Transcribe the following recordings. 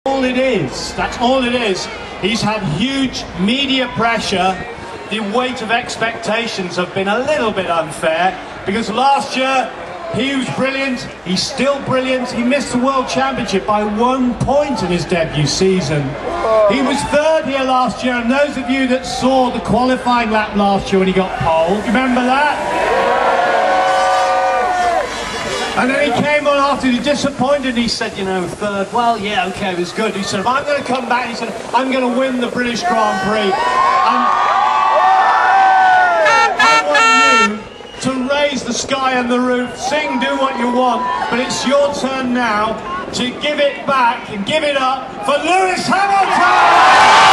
all it is. That's all it is. He's had huge media pressure. The weight of expectations have been a little bit unfair because last year he was brilliant. He's still brilliant. He missed the World Championship by 1 point in his debut season. He was third here last year, and those of you that saw the qualifying lap last year when he got pole, remember that? And then he came on after he disappointed and he said, you know, third, well, yeah, okay, it was good. He said, I'm going to come back. He said, I'm going to win the British Grand Prix. I want you to raise the sky and the roof, sing, do what you want, but it's your turn now to give it back and give it up for Lewis Hamilton!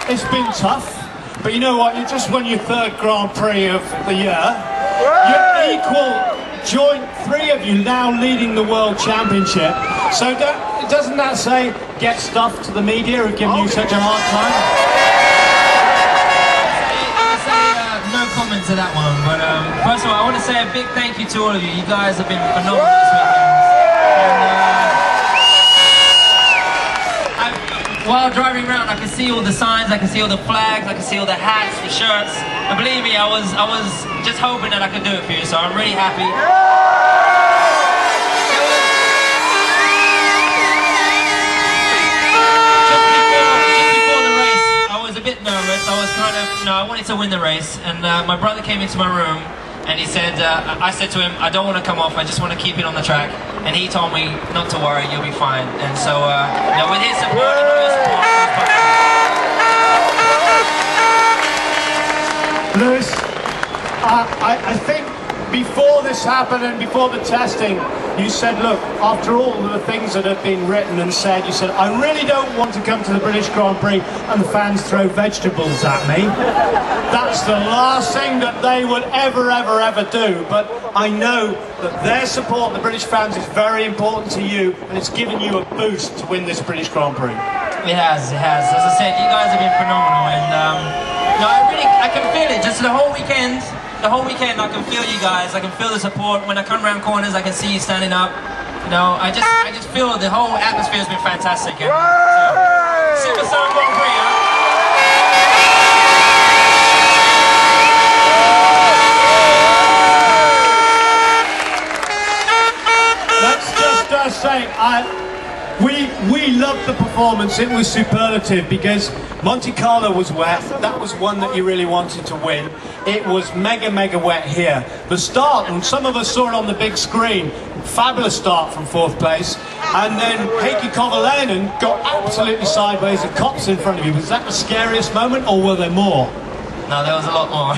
It's been tough, but you know what? You just won your third Grand Prix of the year. You're equal, joint, three of you now leading the World Championship. So doesn't that say, get stuff to the media who've given you such a hard time? I'll say no comment to that one, but first of all, I want to say a big thank you to all of you. You guys have been phenomenal this weekend. While driving around, I can see all the signs, I can see all the flags, I can see all the hats, the shirts. And believe me, I was just hoping that I could do it for you, so I'm really happy. Just before the race, I was a bit nervous. I was kind of, I wanted to win the race. And my brother came into my room and he said, I said to him, I don't want to come off, I just want to keep it on the track. And he told me not to worry, you'll be fine. And so, with his support and all your support, Lewis, I think before this happened and before the testing, you said, look, after all the things that have been written and said, you said, I really don't want to come to the British Grand Prix and the fans throw vegetables at me. That's the last thing that they would ever do. But I know that their support, the British fans, is very important to you, and it's given you a boost to win this British Grand Prix. It has. As I said, you guys have been phenomenal, and I can feel it. Just the whole weekend, I can feel you guys. I can feel the support. When I come around corners, I can see you standing up. I just feel the whole atmosphere has been fantastic. And so, Silverstone Grand Prix, huh? Let's just say, we loved the performance. It was superlative because Monte Carlo was wet. That was one that you really wanted to win. It was mega wet here. The start, and some of us saw it on the big screen, fabulous start from fourth place. And then Heikki Kovalainen got absolutely sideways, the cops in front of you. Was that the scariest moment, or were there more? No, there was a lot more.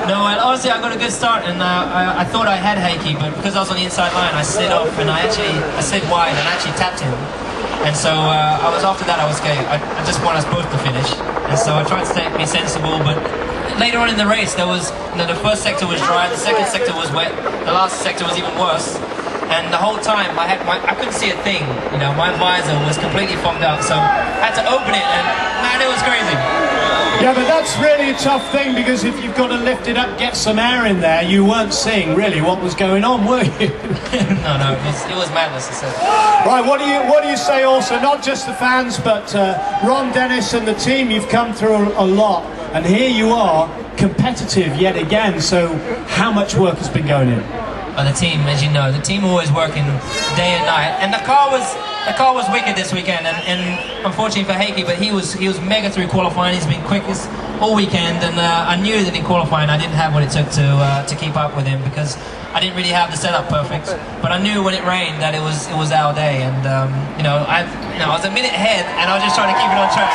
No, and obviously I got a good start, and I thought I had Heikki, but because I was on the inside line, I slid off, and I slid wide and actually tapped him. And so after that I was okay. I just want us both to finish, and so I tried to be sensible. But later on in the race, there was the first sector was dry, the second sector was wet, the last sector was even worse. And the whole time I couldn't see a thing. My visor was completely fogged up, so I had to open it, and man, it was crazy. Yeah, but that's really a tough thing, because if you've got to lift it up, get some air in there, you weren't seeing really what was going on, were you? No, it was madness, I said. Right, what do you say also, not just the fans, but Ron Dennis and the team, you've come through a lot. and here you are, competitive yet again. So how much work has been going in? Well, the team, as you know, the team always working day and night, and the car was wicked this weekend, and unfortunately for Heikki, but he was mega through qualifying. He's been quickest all weekend, and I knew that in qualifying I didn't have what it took to keep up with him, because I didn't really have the setup perfect. But I knew when it rained that it was our day, and I was a minute ahead, and I was just trying to keep it on track.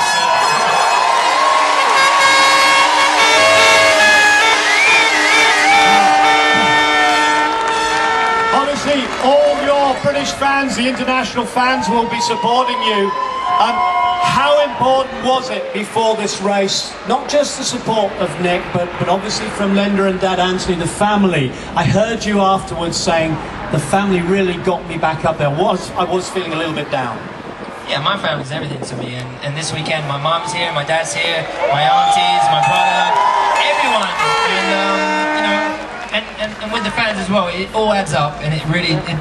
Obviously, all your British fans, the international fans, will be supporting you. How important was it before this race, not just the support of Nick, but obviously from Linda and Dad Anthony, the family? I heard you afterwards saying the family really got me back up there. I was feeling a little bit down. Yeah, my family's everything to me, and this weekend my mom's here, my dad's here, my aunties, my brother, everyone, and with the fans as well, it all adds up, and it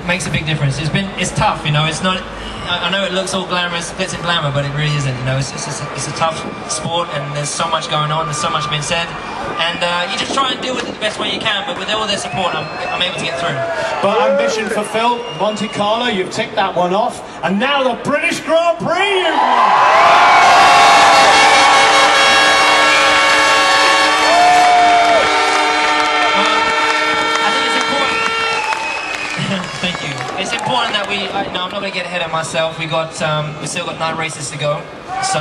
makes a big difference. It's tough, it's not. I know it looks all glamorous, glitz and glamour, but it really isn't. It's a tough sport, and there's so much going on. There's so much being said, and you just try and deal with it the best way you can. But with all their support, I'm able to get through. But ambition fulfilled, Monte Carlo, you've ticked that one off, and now the British Grand Prix you've won. Thank you. It's important that I'm not going to get ahead of myself. We still got 9 races to go. So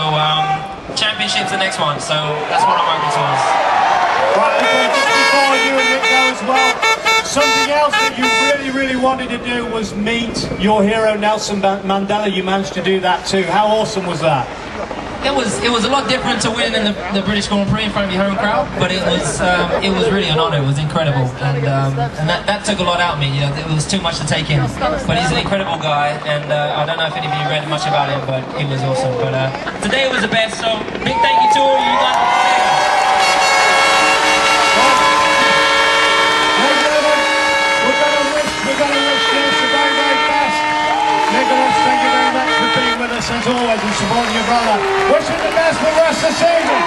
championship's the next one. So that's what I'm working towards. Right, okay, just before you and Nick go as well, something else that you really wanted to do was meet your hero Nelson Mandela. You managed to do that too. How awesome was that? It was a lot different to win in the British Grand Prix in front of your home crowd, but it was really an honour. It was incredible, and that took a lot out of me. It was too much to take in. But he's an incredible guy, and I don't know if any of you read much about him, but he was awesome. But today was the best. So big thank you to all you guys. We're going to wish you the very best. Nicholas, thank you very much for being with us as always and supporting your brother. Wish you the best for the rest of the season.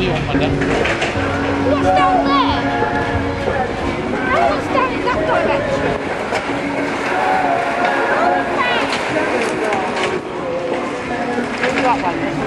all you want, What's down there? What's down in that direction? That one.